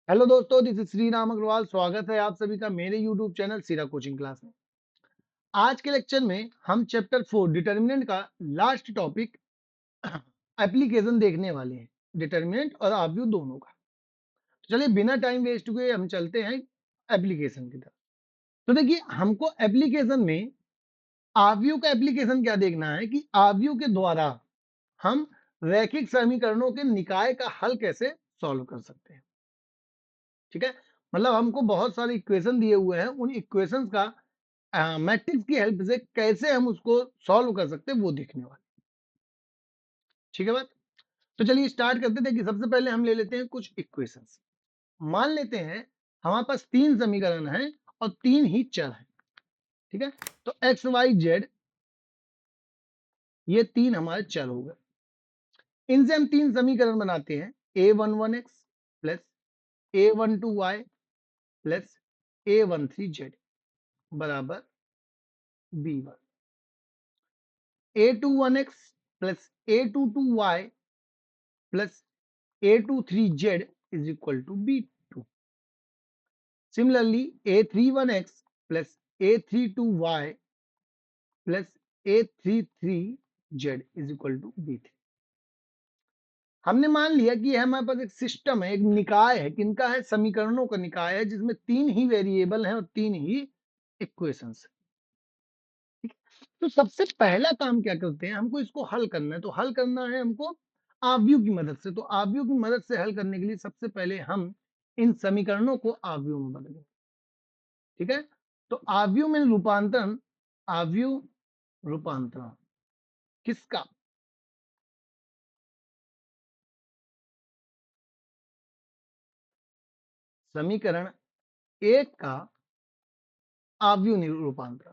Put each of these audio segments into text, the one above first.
Hello दोस्तों, this is Shri Ram Agarwal. स्वागत है आप सभी का मेरे यूट्यूब चैनल सीरा कोचिंग क्लास में। आज के लेक्चर में हम चैप्टर 4 डिटर्मिनेंट का लास्ट टॉपिक एप्लीकेशन देखने वाले हैं। डिटर्मिनेंट और आव्यूह दोनों का। तो चलिए बिना टाइम वेस्ट हुए हम चलते हैं एप्लीकेशन की तरफ। तो देखिए, हमको एप्लीकेशन में आव्यूह का एप्लीकेशन क्या देखना है कि आव्यूह के द्वारा हम रैखिक समीकरणों के निकाय का हल कैसे सॉल्व कर सकते हैं। ठीक है, मतलब हमको बहुत सारे इक्वेशन दिए हुए हैं, उन इक्वेशंस का मैट्रिक्स की हेल्प से कैसे हम उसको सॉल्व कर सकते हैं वो देखने वाले। ठीक है बात। तो चलिए स्टार्ट करते थे कि सबसे पहले हम ले लेते हैं कुछ इक्वेशंस। मान लेते हैं हमारे पास तीन समीकरण हैं और तीन ही चर हैं। ठीक है, तो एक्स वाई जेड ये तीन हमारे चर हो गए। इनसे हम तीन समीकरण बनाते हैं। a11x plus a12y plus a13z बराबर b1। a21x plus a22y plus a23z is equal to b2. Similarly, a31x plus a32y plus a33z is equal to b3. हमने मान लिया कि हमारे पास एक सिस्टम है, एक निकाय है। किनका है? समीकरणों का निकाय है, जिसमें तीन ही वेरिएबल हैं और तीन ही इक्वेशंस। ठीक है, तो सबसे पहला काम क्या करते हैं, हमको इसको हल करना है। तो हल करना है हमको आव्यूह की मदद से। तो आव्यूह की मदद से हल करने के लिए सबसे पहले हम इन समीकरणों को आव्यूह में बदलेंगे। ठीक है, तो आव्यूह में रूपांतरण, आव्यूह रूपांतरण किसका? समीकरण एक का आव्यूह रूपांतरण।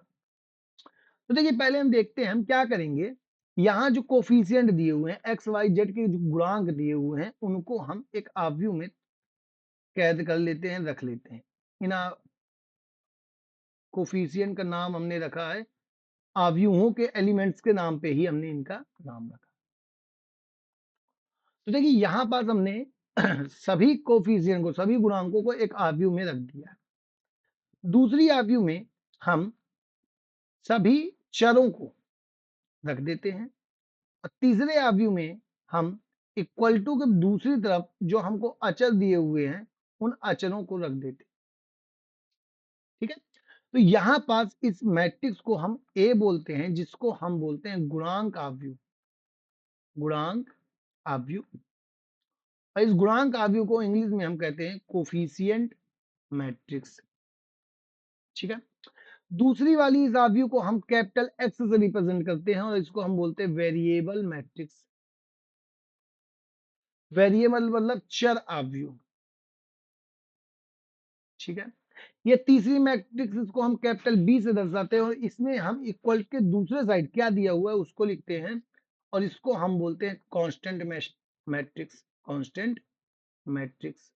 तो देखिए, पहले हम देखते हैं हम क्या करेंगे। यहाँ जो कोफिशिएंट दिए हुए हैं, एक्स वाई जेड के जो गुणांक दिए हुए हैं, उनको हम एक आव्यूह में कैद कर लेते हैं, रख लेते हैं। इन कोफिशिएंट का नाम हमने रखा है, आव्यूहों के एलिमेंट्स के नाम पे ही हमने इनका नाम रखा। तो देखिए, यहां पास हमने सभी कोफिशिएंट को, सभी गुणांकों को एक आव्यूह में रख दिया। दूसरी आव्यूह में हम सभी चरों को रख देते हैं और तीसरे आव्यूह में हम इक्वल टू के दूसरी तरफ जो हमको अचर दिए हुए हैं, उन अचरों को रख देते हैं। ठीक है, तो यहां पास इस मैट्रिक्स को हम ए बोलते हैं, जिसको हम बोलते हैं गुणांक आव्यूह। गुणांक आव्यूह। और इस गुणांक आव्यूह को इंग्लिश में हम कहते हैं कोफिशिएंट मैट्रिक्स। ठीक है, दूसरी वाली इस आव्यूह को हम कैपिटल एक्स से रिप्रेजेंट करते हैं और इसको हम बोलते हैं वेरिएबल मैट्रिक्स। वेरिएबल मतलब चर आव्यूह। ठीक है, ये तीसरी मैट्रिक्स, इसको हम कैपिटल बी से दर्शाते हैं और इसमें हम इक्वल के दूसरे साइड क्या दिया हुआ है उसको लिखते हैं और इसको हम बोलते हैं constant matrix. Constant matrix.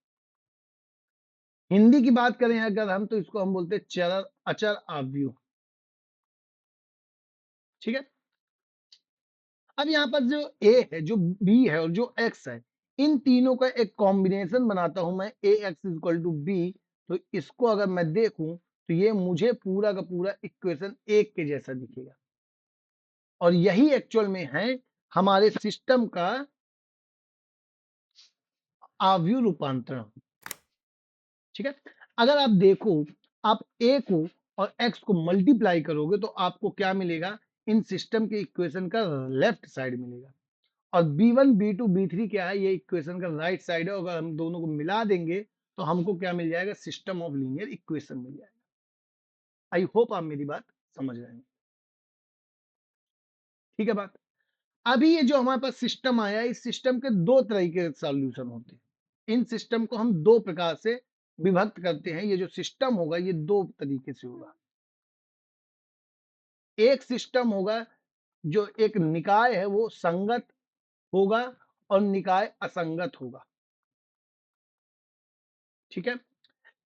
Hindi की बात करें अगर हम, तो इसको हम बोलते हैं चर अचर आव्यूह। ठीक है, अब यहाँ पर जो ए है, जो बी है और जो एक्स है, इन तीनों का एक कॉम्बिनेशन बनाता हूं मैं, ए एक्स इक्वल टू बी। तो इसको अगर मैं देखूं तो ये मुझे पूरा का पूरा इक्वेशन एक के जैसा दिखेगा और यही एक्चुअल में है हमारे सिस्टम का आव्यूह रूपांतरण। ठीक है, अगर आप देखो, आप ए को और एक्स को मल्टीप्लाई करोगे तो आपको क्या मिलेगा? इन सिस्टम के इक्वेशन का लेफ्ट साइड मिलेगा और B1 B2 B3 क्या है? ये इक्वेशन का राइट साइड है। अगर हम दोनों को मिला देंगे तो हमको क्या मिल जाएगा? सिस्टम ऑफ लीनियर इक्वेशन मिल जाएगा। आई होप आप मेरी बात समझ रहे हैं। ठीक है बात। अभी ये जो हमारे पास सिस्टम आया, इस सिस्टम के दो तरीके के सॉल्यूशन होते हैं। इन सिस्टम को हम दो प्रकार से विभक्त करते हैं। ये जो सिस्टम होगा ये दो तरीके से होगा। एक सिस्टम होगा जो एक निकाय है वो संगत होगा और निकाय असंगत होगा। ठीक है,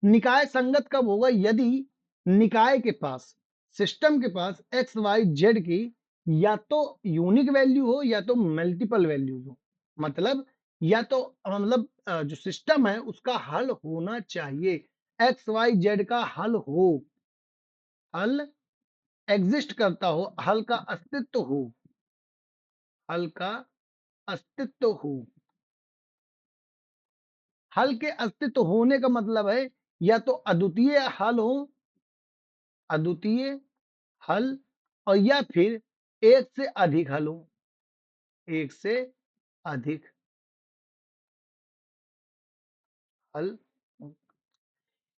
निकाय संगत कब होगा? यदि निकाय के पास, सिस्टम के पास एक्स वाई जेड की या तो यूनिक वैल्यू हो या तो मल्टीपल वैल्यूज हो। मतलब या तो मतलब जो सिस्टम है उसका हल होना चाहिए, एक्स वाई जेड का हल हो, हल एग्जिस्ट करता हो, हल का अस्तित्व हो, हल का अस्तित्व हो। हल के अस्तित्व होने का मतलब है या तो अद्वितीय हल हो, अद्वितीय हल, और या फिर एक से अधिक हल हो, एक से अधिक हल।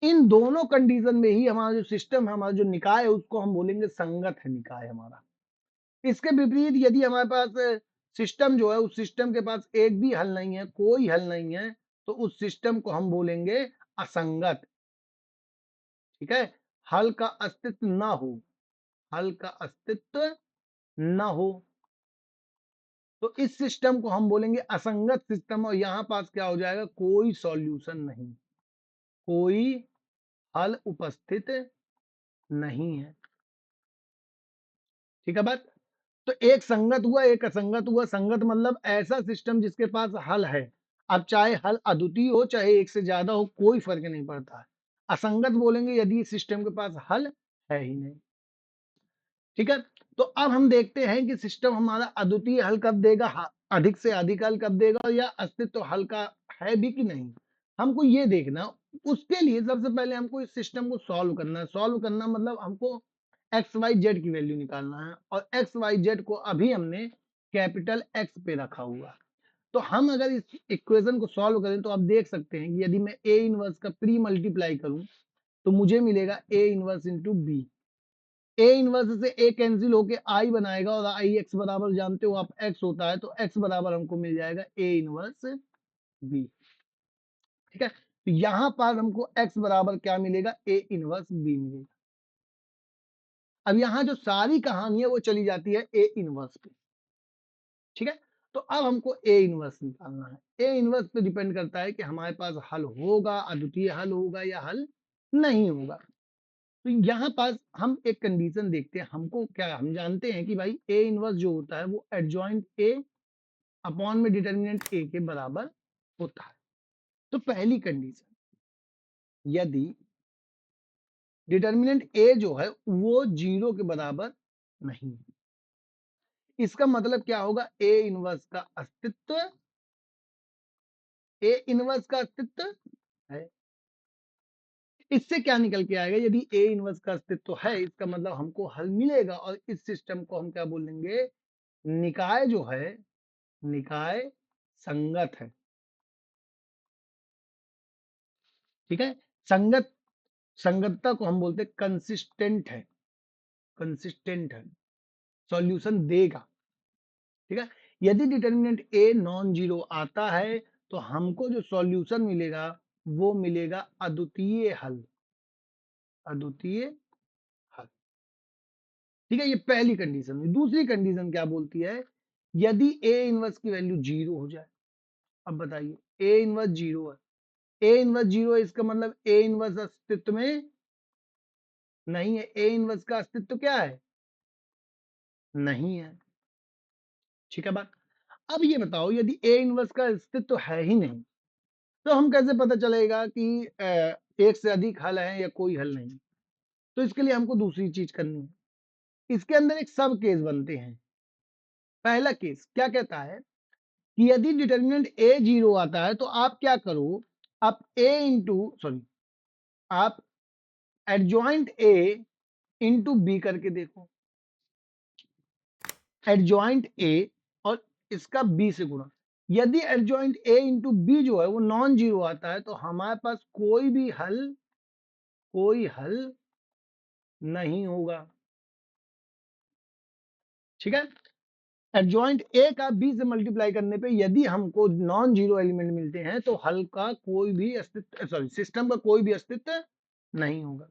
इन दोनों कंडीशन में ही हमारा जो सिस्टम है, हमारा जो निकाय है, उसको हम बोलेंगे संगत है निकाय हमारा। इसके विपरीत यदि हमारे पास सिस्टम जो है, उस सिस्टम के पास एक भी हल नहीं है, कोई हल नहीं है, तो उस सिस्टम को हम बोलेंगे असंगत। ठीक है, हल का अस्तित्व ना हो, हल का अस्तित्व ना हो, तो इस सिस्टम को हम बोलेंगे असंगत सिस्टम, और यहां पास क्या हो जाएगा, कोई सॉल्यूशन नहीं, कोई हल उपस्थित नहीं है। ठीक है बात। तो एक संगत हुआ, एक असंगत हुआ। संगत मतलब ऐसा सिस्टम जिसके पास हल है, अब चाहे हल अद्वितीय हो चाहे एक से ज्यादा हो, कोई फर्क नहीं पड़ता है। असंगत बोलेंगे यदि सिस्टम के पास हल है ही नहीं। ठीक है, तो अब हम देखते हैं कि सिस्टम हमारा अद्वितीय हल कब देगा, अधिक से अधिक हल कब देगा, या अस्तित्व हल का है भी कि नहीं, हमको ये देखना। उसके लिए सबसे पहले हमको इस सिस्टम को सॉल्व करना है। सॉल्व करना मतलब हमको एक्स वाई जेड की वैल्यू निकालना है, और एक्स वाई जेड को अभी हमने कैपिटल एक्स पे रखा हुआ। तो हम अगर इस इक्वेशन को सॉल्व करें तो आप देख सकते हैं कि यदि मैं ए इनवर्स का प्री मल्टीप्लाई करूं तो मुझे मिलेगा A inverse into B. A inverse से ए कैंसिल होके आई बनाएगा, और आई एक्स बराबर जानते हो आप एक्स होता है, तो एक्स बराबर हमको मिल जाएगा ए इनवर्स बी। ठीक है, तो यहां पर हमको एक्स बराबर क्या मिलेगा, ए इनवर्स बी मिलेगा। अब यहां जो सारी कहानी है वो चली जाती है ए इनवर्स पे। ठीक है, तो अब हमको ए इनवर्स निकालना है। ए इनवर्स पे डिपेंड करता है कि हमारे पास हल होगा, अद्वितीय हल होगा या हल नहीं होगा। तो यहाँ पास हम एक कंडीशन देखते हैं, हमको क्या, हम जानते हैं कि भाई ए इनवर्स जो होता है वो एडजॉइंट ए अपॉन में डिटर्मिनेंट ए के बराबर होता है। तो पहली कंडीशन, यदि डिटर्मिनेंट ए जो है वो जीरो के बराबर नहीं है, इसका मतलब क्या होगा, ए इनवर्स का अस्तित्व, ए इनवर्स का अस्तित्व है। इससे क्या निकल के आएगा, यदि ए इनवर्स का अस्तित्व है इसका मतलब हमको हल मिलेगा, और इस सिस्टम को हम क्या बोलेंगे, निकाय जो है, निकाय संगत है। ठीक है, संगत, संगतता को हम बोलते हैं कंसिस्टेंट है, कंसिस्टेंट है, सॉल्यूशन देगा। ठीक है, यदि डिटर्मिनेंट ए नॉन जीरो आता है तो हमको जो सॉल्यूशन मिलेगा वो मिलेगा अद्वितीय हल, अद्वितीय हल। ठीक है, ये पहली कंडीशन है। दूसरी कंडीशन क्या बोलती है, यदि ए इनवर्स की वैल्यू जीरो हो जाए। अब बताइए, ए इनवर्स जीरो है, ए इनवर्स जीरो है, इसका मतलब ए इनवर्स अस्तित्व में नहीं है। ए इनवर्स का अस्तित्व क्या है, नहीं है। ठीक है बात। अब ये बताओ, यदि ए इनवर्स का अस्तित्व है ही नहीं तो हम कैसे पता चलेगा कि एक से अधिक हल है या कोई हल नहीं। तो इसके लिए हमको दूसरी चीज करनी है। इसके अंदर एक सब केस बनते हैं। पहला केस क्या कहता है कि यदि डिटर्मिनेंट ए जीरो आता है तो आप क्या करो, आप ए इंटू सॉरी आप एडजॉइंट ए इंटू बी करके देखो, एडजॉइंट ए और इसका बी से गुणा। यदि एडजॉइंट ए इंटू बी जो है वो नॉन जीरो आता है तो हमारे पास कोई भी हल, कोई हल नहीं होगा। ठीक है, एडजॉइंट ए का बी से मल्टीप्लाई करने पे यदि हमको नॉन जीरो एलिमेंट मिलते हैं तो हल का कोई भी अस्तित्व, सॉरी सिस्टम का कोई भी अस्तित्व नहीं होगा।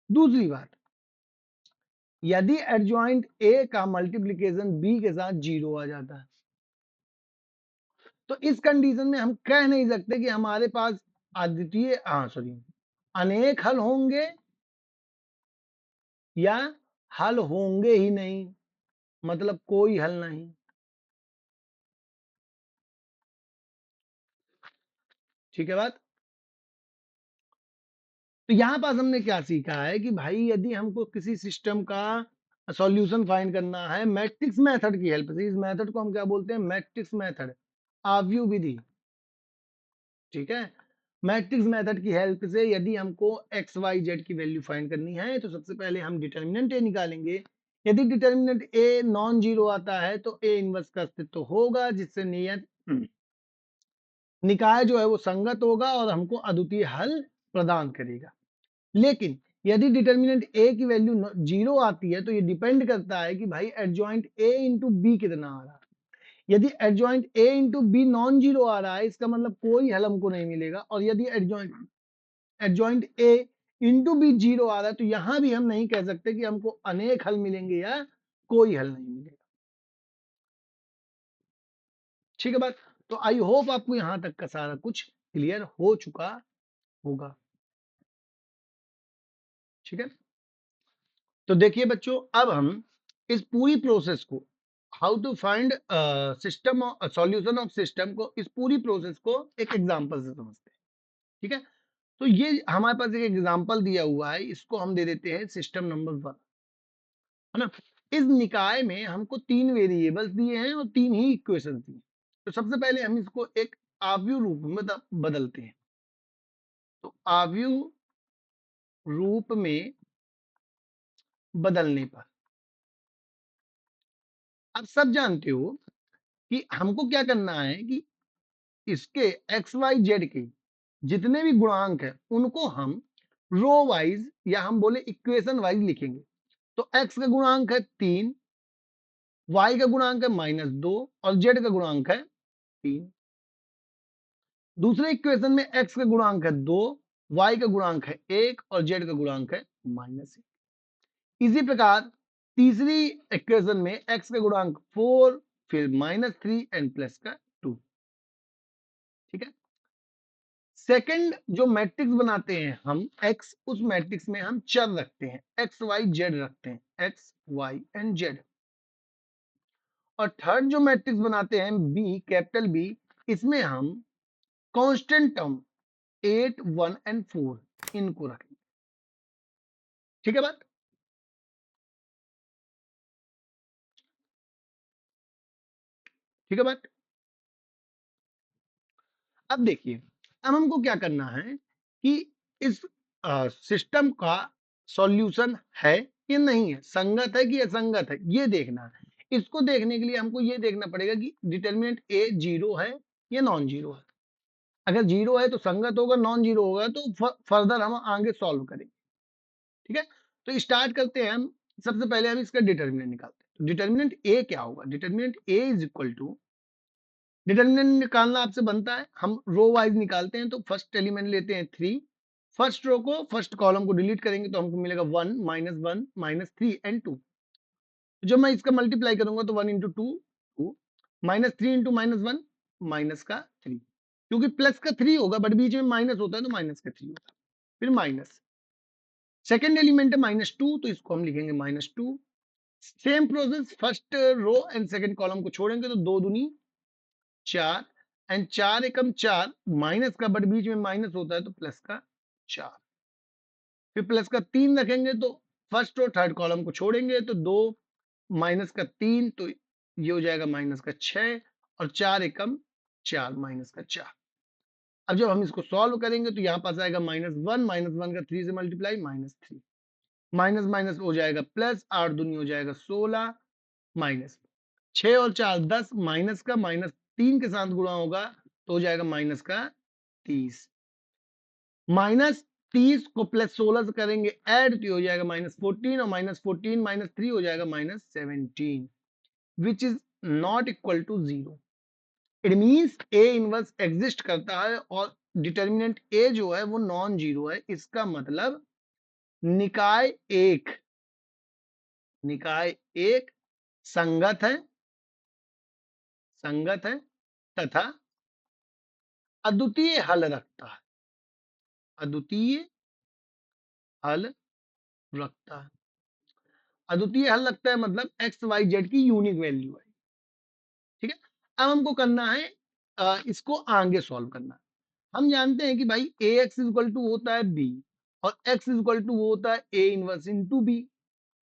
दूसरी बात, यदि एडजॉइंट ए का मल्टीप्लीकेशन बी के साथ जीरो आ जाता है तो इस कंडीशन में हम कह नहीं सकते कि हमारे पास अद्वितीय, सॉरी, अनेक हल होंगे या हल होंगे ही नहीं, मतलब कोई हल नहीं। ठीक है बात। तो यहाँ पास हमने क्या सीखा है कि भाई यदि हमको किसी सिस्टम का सॉल्यूशन फाइंड करना है मैट्रिक्स मेथड की हेल्प से, इस मेथड को हम क्या बोलते हैं, मैट्रिक्स मेथड, आव्यूह विधि। ठीक है, मैट्रिक्स मेथड की हेल्प से यदि हमको एक्स वाई जेड की वैल्यू फाइंड करनी है तो सबसे पहले हम डिटर्मिनेंट ए निकालेंगे। यदि डिटर्मिनेंट ए नॉन जीरो आता है तो ए इनवर्स का अस्तित्व होगा, जिससे नियत निकाय जो है वो संगत होगा और हमको अद्वितीय हल प्रदान करेगा। लेकिन यदि डिटर्मिनेंट ए की वैल्यू जीरो आती है तो ये डिपेंड करता है कि भाई एडजॉइंट ए इंटू बी कितना आ रहा है। यदि adjoint A into B non zero आ रहा है इसका मतलब कोई हल हमको नहीं मिलेगा, और यदि adjoint A into B zero आ रहा है तो यहां भी हम नहीं कह सकते कि हमको अनेक हल मिलेंगे या कोई हल नहीं मिलेगा। ठीक है बात। तो आई होप आपको यहां तक का सारा कुछ क्लियर हो चुका होगा। ठीक है, तो देखिए बच्चों, अब हम इस पूरी प्रोसेस को, how to find system solution of system को, इस पूरी प्रोसेस को एक एग्जांपल से समझते हैं। ठीक है, तो ये हमारे पास एक एग्जांपल दिया हुआ है, इसको हम दे देते हैं सिस्टम नंबर 1, है ना। इस निकाय में हमको 3 वेरिएबल्स दिए हैं और 3 ही इक्वेशन दिए हैं। तो सबसे पहले हम इसको एक आव्यूह रूप में बदलते हैं। तो आव्यूह रूप में बदलने पर आप सब जानते हो कि हमको क्या करना है कि इसके एक्स वाई जेड के जितने भी गुणांक है उनको हम रो वाइज या हम बोले इक्वेशन वाइज लिखेंगे। तो एक्स का गुणांक है 3, वाई का गुणांक है -2 और जेड का गुणांक है 3। दूसरे इक्वेशन में एक्स का गुणांक है 2, वाई का गुणांक है 1 और जेड का गुणांक है -1। इसी प्रकार तीसरी इक्वेशन में एक्स का गुणांक 4, फिर -3 एंड प्लस का 2। ठीक है, सेकंड जो मैट्रिक्स बनाते हैं हम एक्स, उस मैट्रिक्स में हम चर रखते हैं, एक्स वाई जेड रखते हैं, एक्स वाई एंड जेड। और थर्ड जो मैट्रिक्स बनाते हैं बी, कैपिटल बी, इसमें हम कांस्टेंट टर्म 8, 1 एंड 4 इनको रखेंगे। ठीक है बात। ठीक है बात। अब देखिए, अब हमको क्या करना है कि इस सिस्टम का सॉल्यूशन है कि नहीं है, संगत है कि असंगत है, ये देखना है। इसको देखने के लिए हमको ये देखना पड़ेगा कि डिटर्मिनेंट ए जीरो है या नॉन जीरो है। अगर जीरो है तो संगत होगा, नॉन जीरो होगा तो फर्दर हम आगे सॉल्व करेंगे। ठीक है, तो स्टार्ट करते हैं हम। सबसे पहले हम इसका डिटर्मिनेंट निकालते हैं। तो डिटर्मिनेंट ए क्या होगा, determinant A is equal to, determinant निकालना आपसे बनता है, हम रो वाइज निकालते हैं। तो फर्स्ट एलिमेंट लेते हैं 3, फर्स्ट रो को, फर्स्ट कॉलम को डिलीट करेंगे तो हमको मिलेगा 1 -1 -3 एंड 2। जब मैं इसका मल्टीप्लाई करूंगा तो 1 इंटू 2 2, -3 इंटू -1 माइनस का 3, क्योंकि प्लस का 3 होगा बट बीच में माइनस होता है तो माइनस का 3 होता है, फिर माइनस। सेकेंड एलिमेंट है -2, तो इसको हम लिखेंगे -2। Same process, first row and second column को छोड़ेंगे तो 2 दूनी 4 एंड 4 एकम 4, माइनस का बट बीच में माइनस होता है तो प्लस का 4, फिर प्लस का 3 रखेंगे तो फर्स्ट और थर्ड कॉलम को छोड़ेंगे तो 2 माइनस का 3, तो ये हो जाएगा माइनस का 6 और 4 एकम 4 माइनस का 4। अब जब हम इसको सॉल्व करेंगे तो यहाँ पास आएगा -1, -1 का 3 से मल्टीप्लाई -3, माइनस माइनस हो जाएगा प्लस, 8 दूनी हो जाएगा 16, माइनस 6 और 4 10, माइनस का -3 के साथ गुणा होगा तो हो जाएगा माइनस का 30, -30 को +16 से करेंगे ऐड तो हो जाएगा -14 और -14 -3 हो जाएगा -17, which is not equal to 0। It means A inverse exist करता है और डिटर्मिनेंट ए जो है वो नॉन जीरो है। इसका मतलब निकाय एक, निकाय एक संगत है, संगत है तथा अद्वितीय हल रखता है, अद्वितीय हल रखता है। अद्वितीय हल रखता है मतलब एक्स वाई जेड की यूनिक वैल्यू है। ठीक है, अब हमको करना है इसको आगे सॉल्व करना है। हम जानते हैं कि भाई ax इक्वल टू होता है b और x इक्वल टू होता है a इनवर्स इनटू b।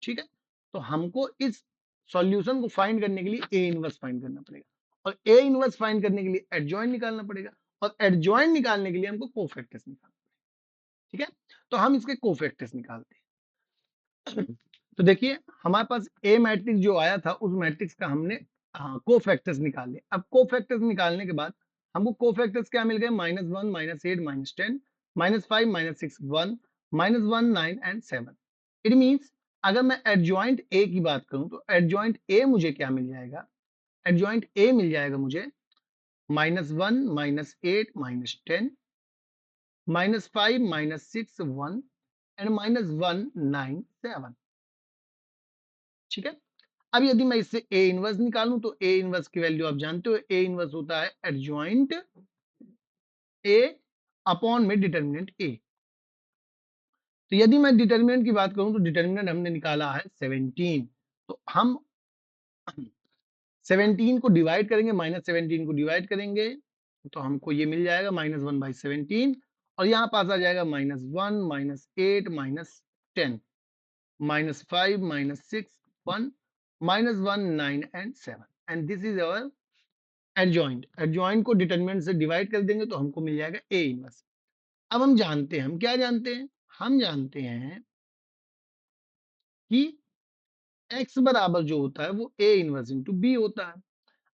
ठीक है, तो हमको इस सॉल्यूशन को फाइंड करने के लिए ए इनवर्स फाइंड करना पड़ेगा और ए इनवर्स फाइंड करने के लिए एडजॉइंट निकालना पड़ेगा और एडजॉइंट निकालने के लिए हमको कोफैक्टर्स निकालना। ठीक है, तो हम इसके कोफैक्टर्स निकालते हैं। तो देखिए हमारे पास ए मैट्रिक्स जो आया था उस मैट्रिक्स का हमने कोफैक्टर्स निकाल लिया। अब कोफैक्टर्स निकालने के बाद हमको कोफैक्टर्स क्या मिल गए, -1 -8 -10 -5 -6 1 -1 9 एंड 7। इट मीन्स अगर मैं एडजॉइंट ए की बात करूं तो एडजॉइंट ए मुझे क्या मिल जाएगा, एडजॉइंट ए मिल जाएगा मुझे -1 -8 -10 -5 -6 1 एंड -1 9 7। ठीक है, अब यदि मैं इससे ए इनवर्स निकालूं तो ए इनवर्स की वैल्यू आप जानते हो, ए इनवर्स होता है एडजॉइंट ए अपॉन में डिटर्मिनेंट ए। तो यदि मैं डिटर्मिनेंट की बात करूं तो डिटर्मिनेंट हमने निकाला है 17। तो हम 17 को डिवाइड करेंगे, -17 को डिवाइड करेंगे तो हमको ये मिल जाएगा -1/17 और यहाँ पास आ जाएगा -1 -8 -10 -5 -6 1 -1 9 and 7 and this is our adjoint. Adjoint को डिटरमिनेंट से डिवाइड कर देंगे तो हमको मिल जाएगा ए इनवर्स। अब हम जानते हैं, हम क्या जानते हैं, हम जानते हैं कि x बराबर जो होता है वो ए इनवर्स इंटू बी होता है।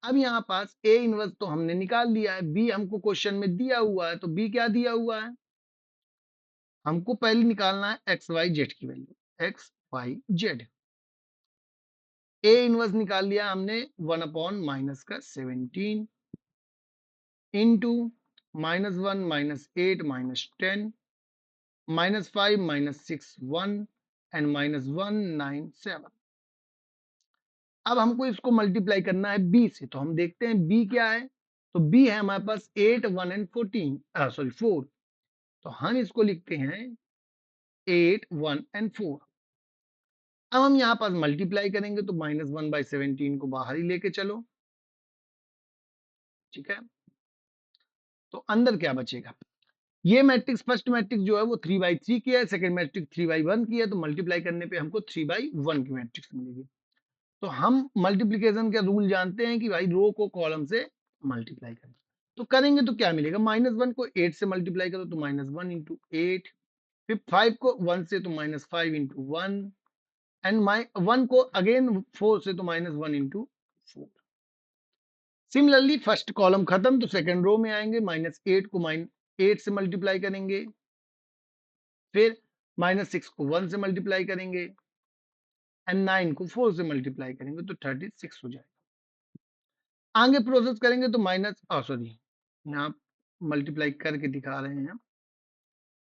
अब यहाँ पास ए इनवर्स तो हमने निकाल लिया है, बी हमको क्वेश्चन में दिया हुआ है, तो बी क्या दिया हुआ है, हमको पहले निकालना है एक्स वाई जेड की value, X Y Z. A inverse निकाल लिया हमने 1/-17 इंटू -1 -8 -10 -5 -6 1 एंड -1 9 7। अब हमको इसको मल्टीप्लाई करना है बी से, तो हम देखते हैं बी क्या है, तो बी है हमारे पास 8 1 एंड 14 सॉरी 4। तो हम इसको लिखते हैं 8 1 एंड 4। अब हम यहाँ पास मल्टीप्लाई करेंगे तो -1/17 को बाहर ही लेके चलो। ठीक है, तो अंदर क्या बचेगा, ये मैट्रिक्स फर्स्ट मैट्रिक्स जो है वो 3/3 की है, सेकंड मैट्रिक्स 3/1 की है, तो मल्टीप्लाई करने पे हमको 3/1 की मैट्रिक्स मिलेगी। तो हम मल्टीप्लिकेशन का रूल जानते हैं कि भाई रो को कॉलम से मल्टीप्लाई करें, तो करेंगे तो क्या मिलेगा, -1 को 8 से मल्टीप्लाई करो तो -1 इंटू 8, फिर 5 को 1 से तो -5 इंटू 1 एंड 1 को अगेन 4 से तो -1 इंटू 4। सिमिलरली फर्स्ट कॉलम खत्म तो सेकंड रो में आएंगे, -8 को 8 से मल्टीप्लाई करेंगे, फिर -6 को 1 से मल्टीप्लाई करेंगे एंड 9 को 4 से मल्टीप्लाई करेंगे तो 36 हो जाएगा। आगे प्रोसेस करेंगे तो सॉरी यहाँ मल्टीप्लाई करके दिखा रहे हैं,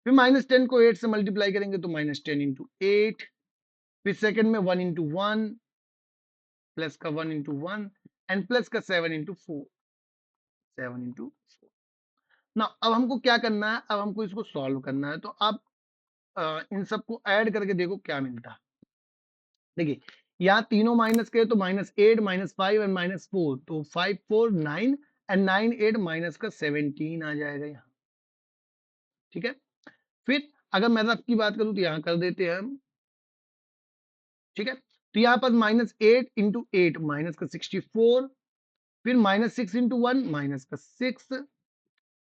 फिर -10 को 8 से मल्टीप्लाई करेंगे तो -10 इंटू 8, फिर सेकंड में 1 इंटू 1 प्लस का 1 इंटू 1 एंड प्लस का 7 इंटू 4, 7 इंटू 4। ना अब हमको क्या करना है, अब हमको इसको सॉल्व करना है, तो आप इन सबको ऐड करके देखो क्या मिलता है। देखिए यहाँ तीनों माइनस के तो -8 -5 एंड -4, तो 5 4 9 एंड 9 8 माइनस का 17 आ जाएगा यहाँ। ठीक है, फिर अगर मैं रफ की बात करूं तो यहाँ कर देते हैं हम। ठीक है, तो यहाँ पर -8 इंटू 8 माइनस का 64, फिर -6 इंटू 1 माइनस का 6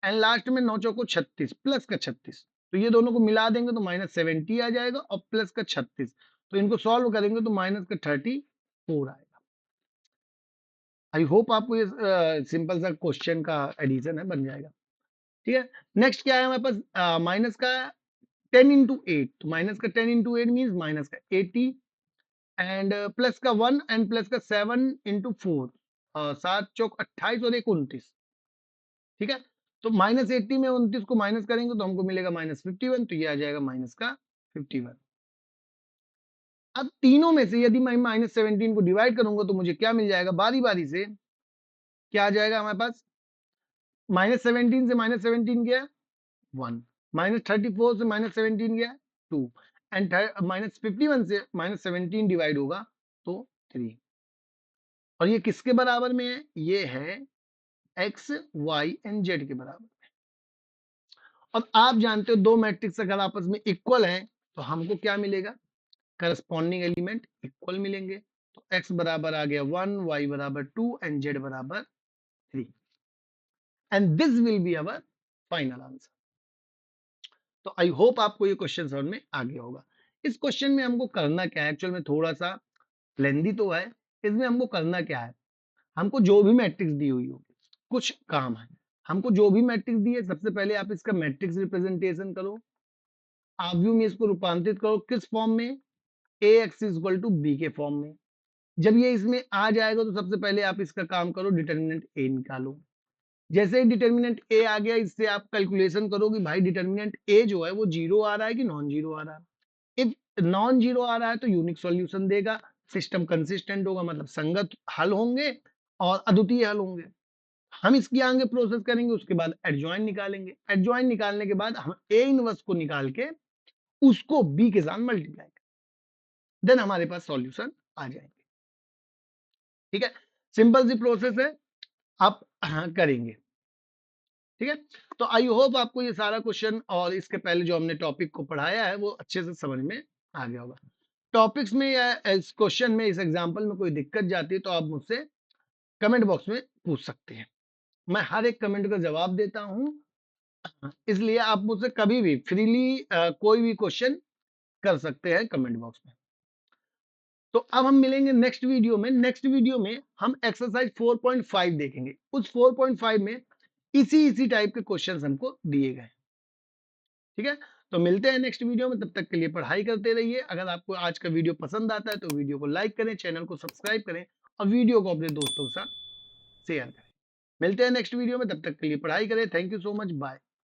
एंड लास्ट में 9 चौको 36 प्लस का 36, तो ये दोनों को मिला देंगे तो -70 आ जाएगा और प्लस का 36, तो इनको सॉल्व करेंगे तो माइनस का 34 आएगा। आई होप आपको ये सिंपल सा क्वेश्चन का एडिशन है, बन जाएगा। ठीक है, नेक्स्ट क्या है हमारे पास, माइनस का 10 इंटू 8, तो माइनस का 10 इंटू 8 मीन माइनस का 80 एंड प्लस का 1 एंड प्लस का 7 इंटू 4, 7 चौक 28 और 1 29। ठीक है, तो -80 में 29 को माइनस करेंगे तो हमको मिलेगा -51, तो ये आ जाएगा माइनस का 51। अब तीनों में से यदि मैं -17 को डिवाइड करूंगा तो मुझे क्या मिल जाएगा, बारी बारी से क्या आ जाएगा हमारे पास, -17 से -17 गया 1, -34 से -17 गया 2 एंड -51 से -17 डिवाइड होगा तो 3। और ये किसके बराबर में है, ये है x y एंड z के बराबर। और आप जानते हो दो मैट्रिक्स अगर आपस में इक्वल हैं तो हमको क्या मिलेगा, करस्पॉन्डिंग एलिमेंट इक्वल मिलेंगे। तो x बराबर आ गया 1, y बराबर 2 एंड z बराबर 3 and this will be our final answer. तो आई होप आपको ये क्वेश्चन समझ में आ गया होगा। इस क्वेश्चन में हमको करना क्या है, एक्चुअल में थोड़ा सा लेंदी तो है। इसमें हमको करना क्या है, हमको जो भी मैट्रिक्स दी हुई हो, कुछ काम है। हमको जो भी मैट्रिक्स दी है, सबसे पहले आप इसका मैट्रिक्स रिप्रेजेंटेशन करो, आप व्यू में इसको रूपांतरित करो किस फॉर्म में, ए एक्स इक्वल टू बी के फॉर्म में। जब ये इसमें आ जाएगा तो सबसे पहले आप इसका काम करो, डिटर्मिनेंट ए निकालो। जैसे ही डिटर्मिनेंट ए आ गया, इससे आप कैलकुलेशन करो कि भाई डिटर्मिनेंट ए जो है वो जीरो आ रहा है कि नॉन जीरो आ रहा है। इफ नॉन जीरो आ रहा है तो यूनिक सॉल्यूशन देगा, सिस्टम कंसिस्टेंट होगा, मतलब संगत हल होंगे और अद्वितीय हल होंगे। हम इसकी आगे प्रोसेस करेंगे, उसके बाद एडजॉइन निकालेंगे। एडजॉइन निकालने के बाद हम ए इनवर्स को निकाल के उसको बी के साथ मल्टीप्लाई करेंगे, देन हमारे पास सॉल्यूशन आ जाएंगे। ठीक है, सिंपल सी प्रोसेस है, आप करेंगे। ठीक है, तो आई होप आपको ये सारा क्वेश्चन और इसके पहले जो हमने टॉपिक को पढ़ाया है वो अच्छे से समझ में आ गया होगा। टॉपिक्स में या इस क्वेश्चन में, इस एग्जांपल में कोई दिक्कत जाती है तो आप मुझसे कमेंट बॉक्स में पूछ सकते हैं। मैं हर एक कमेंट का जवाब देता हूं, इसलिए आप मुझसे कभी भी फ्रीली कोई भी क्वेश्चन कर सकते हैं कमेंट बॉक्स में। तो अब हम मिलेंगे नेक्स्ट वीडियो में। नेक्स्ट वीडियो में हम एक्सरसाइज 4.5 देखेंगे। उस 4.5 में इसी टाइप के क्वेश्चंस हमको दिए गए। ठीक है, तो मिलते हैं नेक्स्ट वीडियो में, तब तक के लिए पढ़ाई करते रहिए। अगर आपको आज का वीडियो पसंद आता है तो वीडियो को लाइक करें, चैनल को सब्सक्राइब करें और वीडियो को अपने दोस्तों के साथ शेयर करें। मिलते हैं नेक्स्ट वीडियो में, तब तक के लिए पढ़ाई करें। Thank you so much, bye.